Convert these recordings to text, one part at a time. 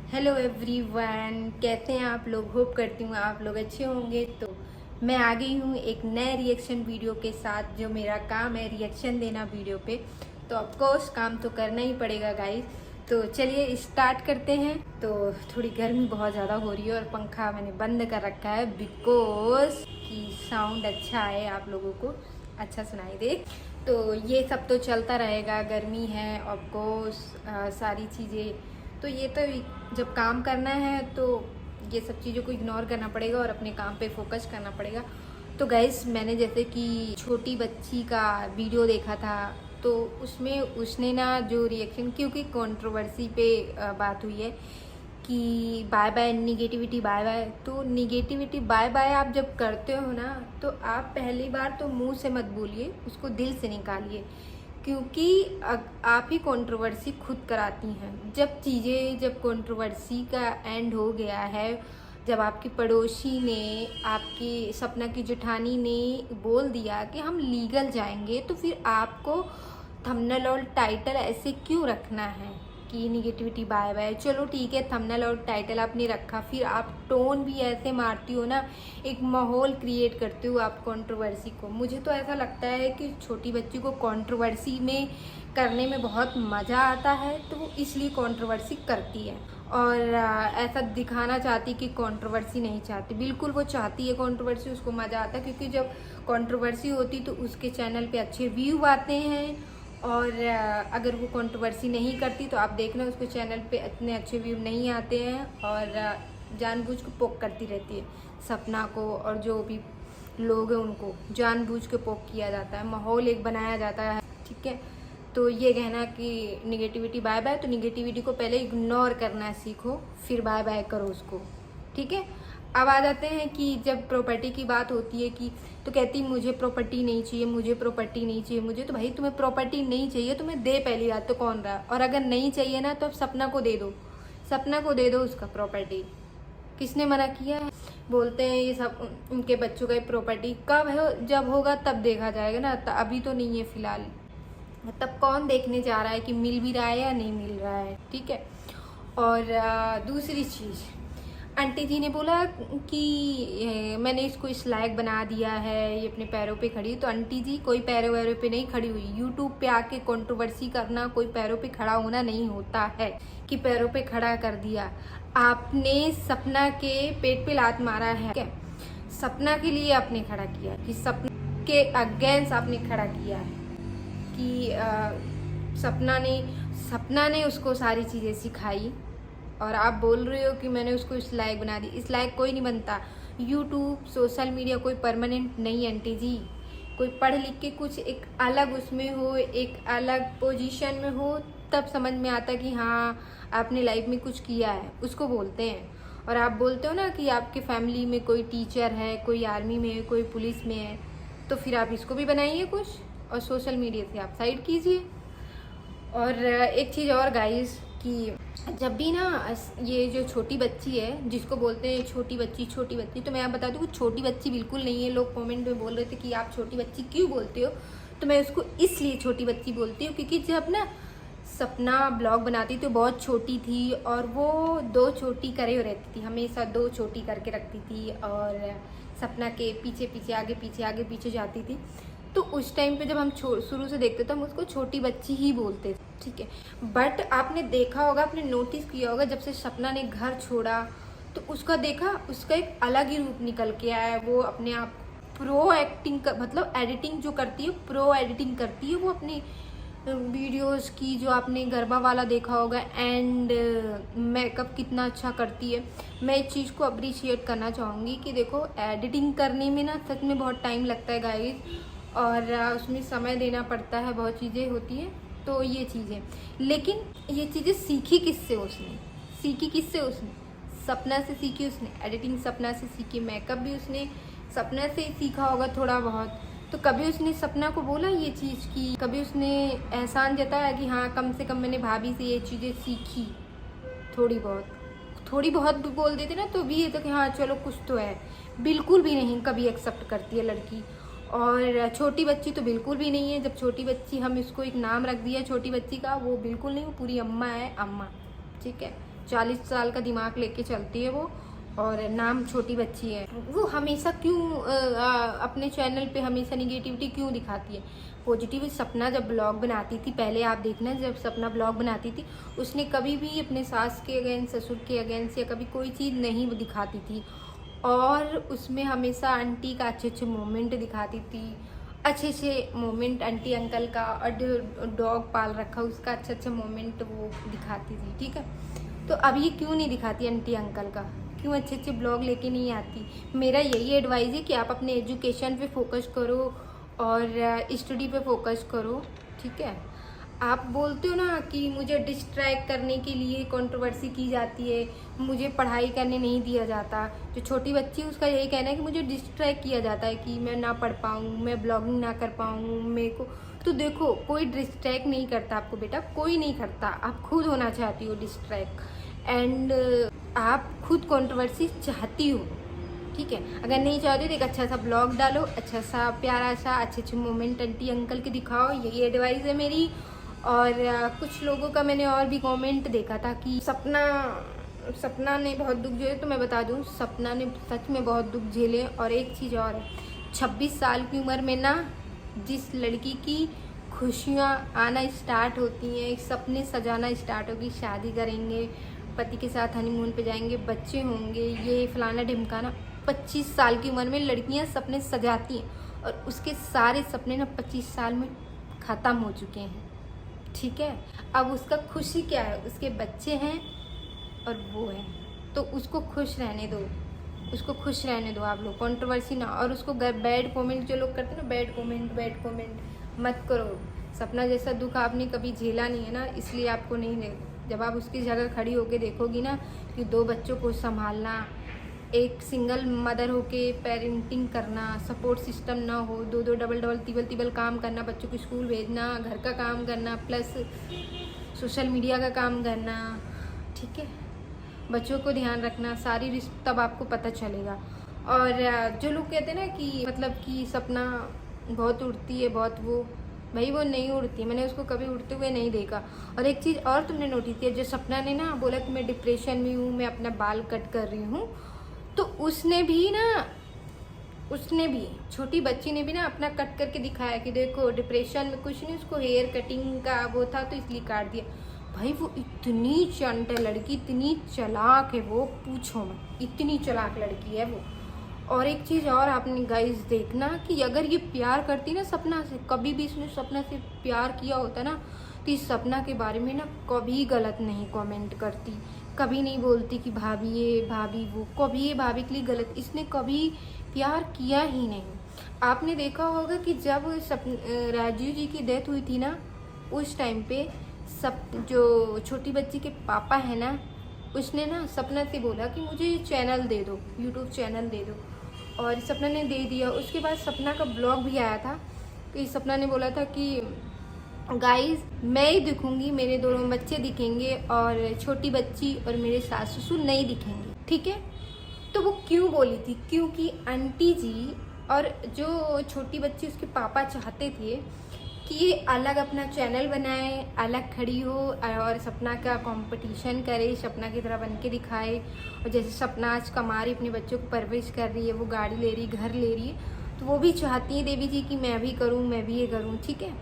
Hello everyone, कैसे हैं आप लोग। होप करती हूँ आप लोग अच्छे होंगे। तो मैं आ गई हूँ एक नए रिएक्शन वीडियो के साथ। जो मेरा काम है रिएक्शन देना वीडियो पे, तो ऑफकोर्स काम तो करना ही पड़ेगा गाइस। तो चलिए स्टार्ट करते हैं। तो थोड़ी गर्मी बहुत ज़्यादा हो रही है और पंखा मैंने बंद कर रखा है बिकॉज कि साउंड अच्छा आए, आप लोगों को अच्छा सुनाई दे। तो ये सब तो चलता रहेगा, गर्मी है ऑफकोर्स, सारी चीज़ें। तो ये तो जब काम करना है तो ये सब चीज़ों को इग्नोर करना पड़ेगा और अपने काम पे फोकस करना पड़ेगा। तो गाइस, मैंने जैसे कि छोटी बच्ची का वीडियो देखा था, तो उसमें उसने ना जो रिएक्शन, क्योंकि कंट्रोवर्सी पे बात हुई है कि bye bye negativity bye bye. तो निगेटिविटी बाय बाय आप जब करते हो ना, तो आप पहली बार तो मुंह से मत बोलिए, उसको दिल से निकालिए, क्योंकि आप ही कंट्रोवर्सी खुद कराती हैं। जब कंट्रोवर्सी का एंड हो गया है, जब आपकी पड़ोसी ने, आपकी सपना की जेठानी ने बोल दिया कि हम लीगल जाएंगे, तो फिर आपको थंबनेल और टाइटल ऐसे क्यों रखना है कि निगेटिविटी बाय बाय। चलो ठीक है, थंबनेल और टाइटल आपने रखा, फिर आप टोन भी ऐसे मारती हो ना, एक माहौल क्रिएट करते हो आप कंट्रोवर्सी को। मुझे तो ऐसा लगता है कि छोटी बच्ची को कंट्रोवर्सी में करने में बहुत मज़ा आता है, तो वो इसलिए कंट्रोवर्सी करती है। और ऐसा दिखाना चाहती कि कंट्रोवर्सी नहीं चाहती, बिल्कुल वो चाहती है कंट्रोवर्सी, उसको मज़ा आता है। क्योंकि जब कंट्रोवर्सी होती तो उसके चैनल पे अच्छे व्यू आते हैं, और अगर वो कंट्रोवर्सी नहीं करती तो आप देखना उसके चैनल पे इतने अच्छे व्यू नहीं आते हैं, और जानबूझ के पोक करती रहती है सपना को, और जो भी लोग हैं उनको जानबूझ के पोक किया जाता है, माहौल एक बनाया जाता है, ठीक है। तो ये कहना कि निगेटिविटी बाय बाय, तो निगेटिविटी को पहले इग्नोर करना सीखो, फिर बाय बाय करो उसको, ठीक है। अब आ जाते हैं कि जब प्रॉपर्टी की बात होती है कि, तो कहती मुझे प्रॉपर्टी नहीं चाहिए, मुझे प्रॉपर्टी नहीं चाहिए मुझे। तो भाई तुम्हें प्रॉपर्टी नहीं चाहिए, तुम्हें दे पहली बात तो कौन रहा, और अगर नहीं चाहिए ना तो अब सपना को दे दो, सपना को दे दो उसका प्रॉपर्टी। किसने मना किया है। बोलते हैं ये सब उनके बच्चों का प्रॉपर्टी, कब है, जब होगा तब देखा जाएगा ना, अभी तो नहीं है फिलहाल। तब कौन देखने जा रहा है कि मिल भी रहा है या नहीं मिल रहा है, ठीक है। और दूसरी चीज़, आंटी जी ने बोला कि मैंने इसको इस लायक बना दिया है, ये अपने पैरों पे खड़ी। तो आंटी जी कोई पैरों वैरों पे नहीं खड़ी हुई। यूट्यूब पे आके कंट्रोवर्सी करना कोई पैरों पे खड़ा होना नहीं होता है कि पैरों पे खड़ा कर दिया। आपने सपना के पेट पे लात मारा है, क्या सपना के लिए आपने खड़ा किया, कि सपना के अगेंस्ट आपने खड़ा किया है, कि सपना ने उसको सारी चीज़ें सिखाई, और आप बोल रहे हो कि मैंने उसको इस लायक बना दी। इस लायक कोई नहीं बनता। यूट्यूब, सोशल मीडिया कोई परमानेंट नहीं है आंटी जी। कोई पढ़ लिख के कुछ एक अलग उसमें हो, एक अलग पोजीशन में हो, तब समझ में आता कि हाँ आपने लाइफ में कुछ किया है, उसको बोलते हैं। और आप बोलते हो ना कि आपके फैमिली में कोई टीचर है, कोई आर्मी में है, कोई पुलिस में है, तो फिर आप इसको भी बनाइए कुछ, और सोशल मीडिया से आप साइड कीजिए। और एक चीज़ और गाइस, कि जब भी ना ये जो छोटी बच्ची है, जिसको बोलते हैं छोटी बच्ची, तो मैं आप बता दूँ कि छोटी बच्ची बिल्कुल नहीं है। लोग कमेंट में बोल रहे थे कि आप छोटी बच्ची क्यों बोलते हो, तो मैं उसको इसलिए छोटी बच्ची बोलती हूँ क्योंकि जब ना सपना ब्लॉग बनाती तो बहुत छोटी थी, और वो 2 चोटी करे हुए रहती थी, हमेशा 2 चोटी करके रखती थी, और सपना के पीछे पीछे आगे पीछे जाती थी। तो उस टाइम पे जब हम शुरू से देखते तो हम उसको छोटी बच्ची ही बोलते थे, ठीक है। बट आपने देखा होगा, आपने नोटिस किया होगा, जब से सपना ने घर छोड़ा तो उसका देखा, उसका एक अलग ही रूप निकल के आया है। वो अपने आप प्रो एक्टिंग मतलब एडिटिंग जो करती है, प्रो एडिटिंग करती है वो अपनी वीडियोस की। जो आपने गरबा वाला देखा होगा, एंड मेकअप कितना अच्छा करती है। मैं इस चीज़ को अप्रिशिएट करना चाहूँगी कि देखो, एडिटिंग करने में ना सच में बहुत टाइम लगता है गाइस, और उसमें समय देना पड़ता है, बहुत चीज़ें होती हैं। तो ये चीज़ें, लेकिन ये चीज़ें सीखी किससे उसने सपना से सीखी उसने, एडिटिंग सपना से सीखी, मेकअप भी उसने सपना से ही सीखा होगा थोड़ा बहुत। तो कभी उसने सपना को बोला ये चीज़ की, कभी उसने एहसान जताया कि हाँ कम से कम मैंने भाभी से ये चीज़ें सीखी, थोड़ी बहुत भी बोल देते ना तो भी ये तो कि हाँ चलो कुछ तो है। बिल्कुल भी नहीं कभी एक्सेप्ट करती है लड़की। और छोटी बच्ची तो बिल्कुल भी नहीं है। जब छोटी बच्ची, हम इसको एक नाम रख दिया छोटी बच्ची का, वो बिल्कुल नहीं, वो पूरी अम्मा है, अम्मा, ठीक है। 40 साल का दिमाग लेके चलती है वो, और नाम छोटी बच्ची है। वो हमेशा क्यों अपने चैनल पे हमेशा निगेटिविटी क्यों दिखाती है? पॉजिटिव सपना जब ब्लॉग बनाती थी, पहले आप देखना, जब सपना ब्लॉग बनाती थी उसने कभी भी अपने सास के अगेंस्ट, ससुर के अगेंस्ट या कभी कोई चीज़ नहीं दिखाती थी, और उसमें हमेशा आंटी का अच्छे मोमेंट दिखाती थी, अच्छे मोमेंट आंटी अंकल का, और डॉग पाल रखा उसका अच्छे मोमेंट वो दिखाती थी। ठीक है, तो अब ये क्यों नहीं दिखाती आंटी अंकल का? क्यों अच्छे ब्लॉग लेके नहीं आती? मेरा यही एडवाइस है कि आप अपने एजुकेशन पे फोकस करो और स्टडी पे फोकस करो। ठीक है, आप बोलते हो ना कि मुझे डिस्ट्रैक्ट करने के लिए कंट्रोवर्सी की जाती है, मुझे पढ़ाई करने नहीं दिया जाता। जो छोटी बच्ची है उसका यही कहना है कि मुझे डिस्ट्रैक्ट किया जाता है, कि मैं ना पढ़ पाऊँ, मैं ब्लॉगिंग ना कर पाऊँ मेरे को। तो देखो, कोई डिस्ट्रैक्ट नहीं करता आपको बेटा, कोई नहीं करता, आप खुद होना चाहती हो डिस्ट्रैक्ट, एंड आप खुद कंट्रोवर्सी चाहती हो। ठीक है, अगर नहीं चाहते तो एक अच्छा सा ब्लॉग डालो, अच्छा सा प्यारा सा अच्छे मोमेंट आंटी अंकल के दिखाओ, यही एडवाइस है मेरी। और कुछ लोगों का मैंने और भी कमेंट देखा था कि सपना ने बहुत दुख झेले, तो मैं बता दूं, सपना ने सच में बहुत दुख झेले। और एक चीज़ और है, 26 साल की उम्र में ना जिस लड़की की खुशियाँ आना स्टार्ट होती हैं, सपने सजाना स्टार्ट होगी, शादी करेंगे, पति के साथ हनीमून पे जाएंगे, बच्चे होंगे, ये फलाना ढिमकाना, 25 साल की उम्र में लड़कियां सपने सजाती हैं, और उसके सारे सपने ना 25 साल में ख़त्म हो चुके हैं। ठीक है, अब उसका खुशी क्या है? उसके बच्चे हैं और वो है, तो उसको खुश रहने दो, उसको खुश रहने दो आप लोग, कंट्रोवर्सी ना। और उसको बैड कमेंट जो लोग करते हैं ना, बैड कमेंट मत करो। सपना जैसा दुख आपने कभी झेला नहीं है ना, इसलिए आपको नहीं। जब आप उसकी जगह खड़ी होके देखोगी ना कि 2 बच्चों को संभालना, एक सिंगल मदर होके पेरेंटिंग करना, सपोर्ट सिस्टम ना हो, 2 डबल तिबल काम करना, बच्चों को स्कूल भेजना, घर का काम करना, प्लस सोशल मीडिया का काम करना, ठीक है, बच्चों को ध्यान रखना, सारी रिस्क तब आपको पता चलेगा। और जो लोग कहते हैं ना कि मतलब कि सपना बहुत उड़ती है, बहुत वो, भाई वो नहीं उड़ती, मैंने उसको कभी उड़ते हुए नहीं देखा। और एक चीज़ और तुमने नोटिस किया, जो सपना ने ना बोला कि मैं डिप्रेशन में हूँ, मैं अपना बाल कट कर रही हूँ, तो उसने भी छोटी बच्ची ने भी ना अपना कट करके दिखाया कि देखो डिप्रेशन में कुछ नहीं, उसको हेयर कटिंग का वो था तो इसलिए काट दिया। भाई वो इतनी चंट है लड़की, इतनी चालाक है वो, पूछो मत, इतनी चालाक लड़की है वो। और एक चीज़ और आपने गाइस देखना कि अगर ये प्यार करती ना सपना से, कभी भी इसने सपना से प्यार किया होता ना, तो इस सपना के बारे में ना कभी गलत नहीं कमेंट करती, कभी नहीं बोलती कि भाभी ये भाभी वो, कभी ये भाभी के लिए गलत, इसने कभी प्यार किया ही नहीं। आपने देखा होगा कि जब राजीव जी की डेथ हुई थी ना, उस टाइम पे सब जो छोटी बच्ची के पापा है ना, उसने ना सपना से बोला कि मुझे चैनल दे दो, यूट्यूब चैनल दे दो, और सपना ने दे दिया। उसके बाद सपना का ब्लॉग भी आया था कि सपना ने बोला था कि गाइस मैं ही दिखूंगी, मेरे दोनों बच्चे दिखेंगे और छोटी बच्ची और मेरे सास ससुर नहीं दिखेंगे। ठीक है, तो वो क्यों बोली थी? क्योंकि आंटी जी और जो छोटी बच्ची उसके पापा चाहते थे कि ये अलग अपना चैनल बनाए, अलग खड़ी हो और सपना का कंपटीशन करे, सपना की तरह बन के दिखाए। और जैसे सपना आज कमा रही, अपने बच्चों को परवरिश कर रही है, वो गाड़ी ले रही, घर ले रही है, तो वो भी चाहती है देवी जी कि मैं भी करूँ, मैं भी ये करूँ। ठीक है,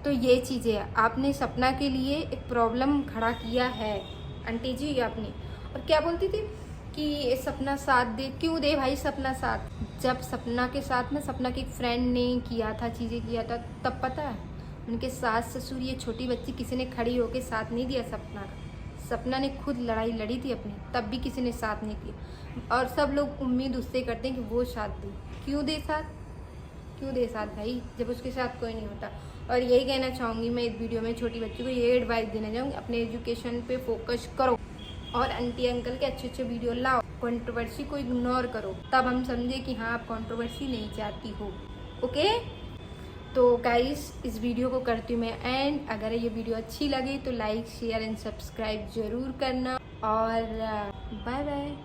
तो ये चीज़ें आपने सपना के लिए एक प्रॉब्लम खड़ा किया है आंटी जी आपने। और क्या बोलती थी कि सपना साथ दे, क्यों दे भाई सपना साथ? जब सपना के साथ में सपना की एक फ्रेंड ने किया था, चीज़ें किया था, तब पता है उनके सास ससुर, ये छोटी बच्ची, किसी ने खड़ी होके साथ नहीं दिया सपना का। सपना ने खुद लड़ाई लड़ी थी अपनी, तब भी किसी ने साथ नहीं दिया। और सब लोग उम्मीद उससे करते हैं कि वो साथ दे। क्यों दे साथ? क्यों दे साथ भाई, जब उसके साथ कोई नहीं होता। और यही कहना चाहूँगी मैं इस वीडियो में, छोटी बच्ची को ये एडवाइस देना चाहूँगी, अपने एजुकेशन पे फोकस करो और आंटी अंकल के अच्छे विडियो लाओ, कंट्रोवर्सी को इग्नोर करो, तब हम समझे कि हाँ आप कंट्रोवर्सी नहीं चाहती हो। ओके, तो गाइस इस वीडियो को करती हूँ मैं एंड। अगर ये वीडियो अच्छी लगी तो लाइक शेयर एंड सब्सक्राइब जरूर करना, और बाय बाय।